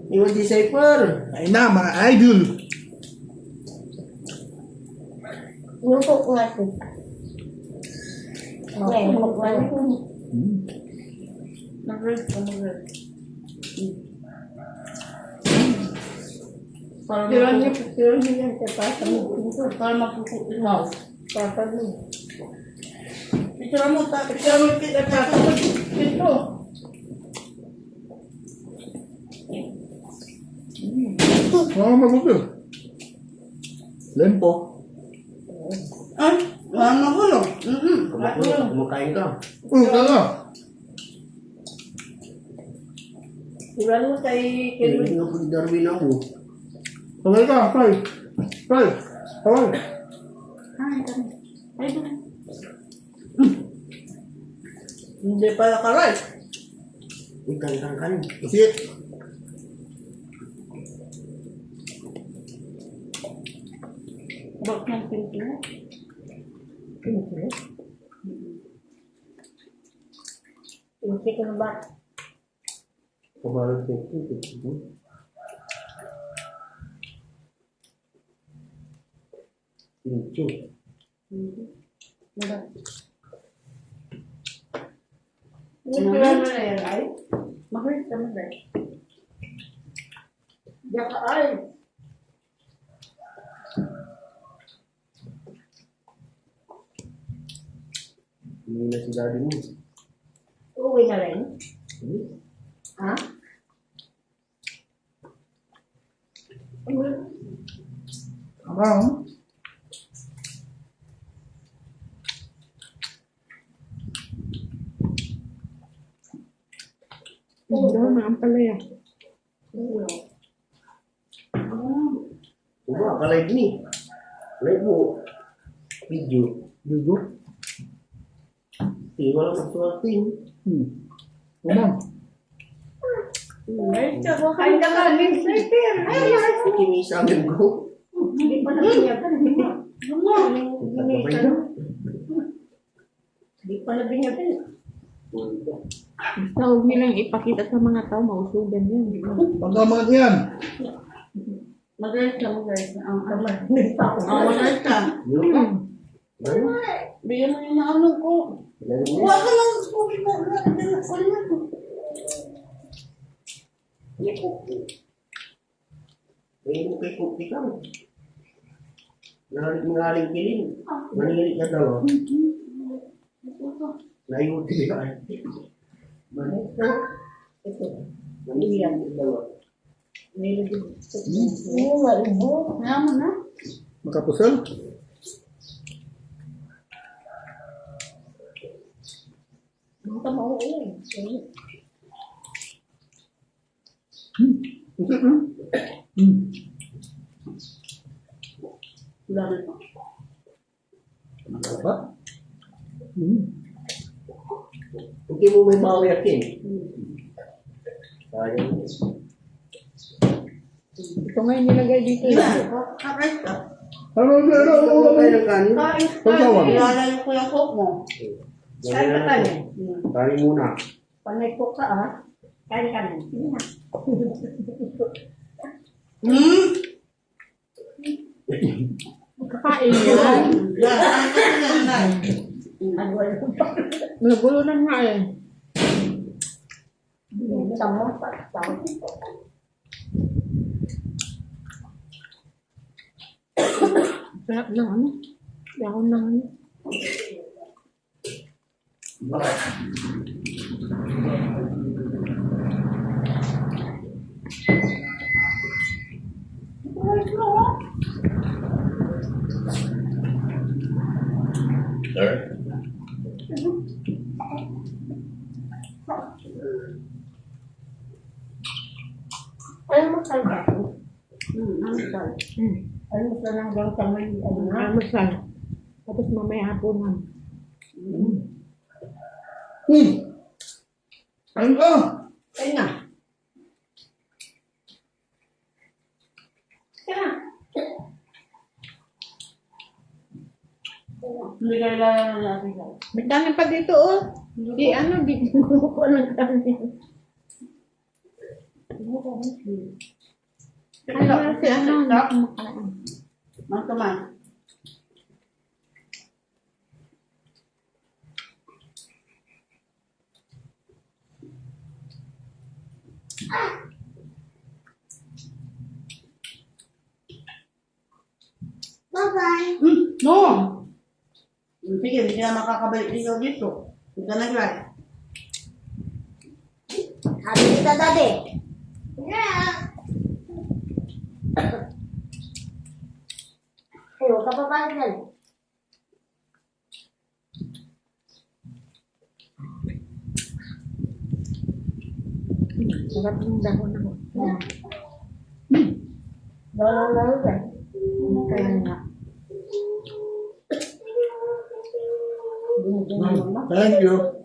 Iwan si Cypher. Ay na, mga idol. Luto ko nga ito. Okay, magwala ko. Mag-red ka, mag-red. Tiran niya yan sa pasa mo. Para mapupunaw. Pasa mo. Picture mo, picture mo kita pasa mo. Ito. Mabuti. Lempo. Ay, ano ko no? Kumakain ka. Kaya. Tiran mo kay Hindi nga po ni Darwin ako. Kaway ka, kaway. Kaway. Kaway. Ay, kami. Ay, ito. Hindi pala karay. Ikan. Sit. Bak ng pinto. Pinti ko na ba? Kabalan sa ito. Pincho. Tiran mo na yan ay? Mag-red ka, mag-red. Daka ay. Hindi na si daddy mo. Uwi na rin. Ha? Abang. Hindi na ang palaya. Diba, ka-live ni. Live mo. Video. Duduk. Wala sa suwatin. Umang. Ay, kain ka ka. Kinisa ng go. Hindi pa nabinyagan. Hindi pa nabinyagan. Basta huwag nilang ipakita sa mga tao, mausugan yan. Pagkaman yan. Mag-red ka, mag-red. Ang kamay. Ako. Mag-red ka. Bigyan mo yung ano ko. Huwag ka lang sa May kupi ka. Nangaling kilin. Manilit na daw. Nayuti ka. Ito. Manilit na daw. Kaya mo na. Makapusal. Ang tama ko yan. Lalo pa. Apa? Hindi mo may bawi akin. Sayang. Ito nga yung nilagay dito. Ilan? Karay ka. Ano Ano kayo ng kanin? Kain ka. Pagkawan. Ilalayo ko yung coke mo. Kain ka tayo. Kanin muna. Panay ko ka ah. Kain ka na. Sige na. Kakain yan. Nagulo na nga eh. Tama pa. Tama. Sarap ng ano. Dahon ng ano. Ano mo salga? Ano ka? Ano mo sa hanggang kamay? Ano na? Masal. Tapos mamaya hapunan. Ayun ka. Kain na. Kain na. Hindi ka ilalala natin ka. May kanin pa dito oh. Di ano, di ko ng kanin. Ano Ay, si ano, kumakain. Mangkaman. Bye-bye. No! Sige, hindi na makakabalik dito. Hindi ka nag-like. Sabi kita dati. Yeah. Ay, huwag ka papayag yan. Sarap ng dahon ako. Yeah. Lalo yan. Kaya nga. Thank you.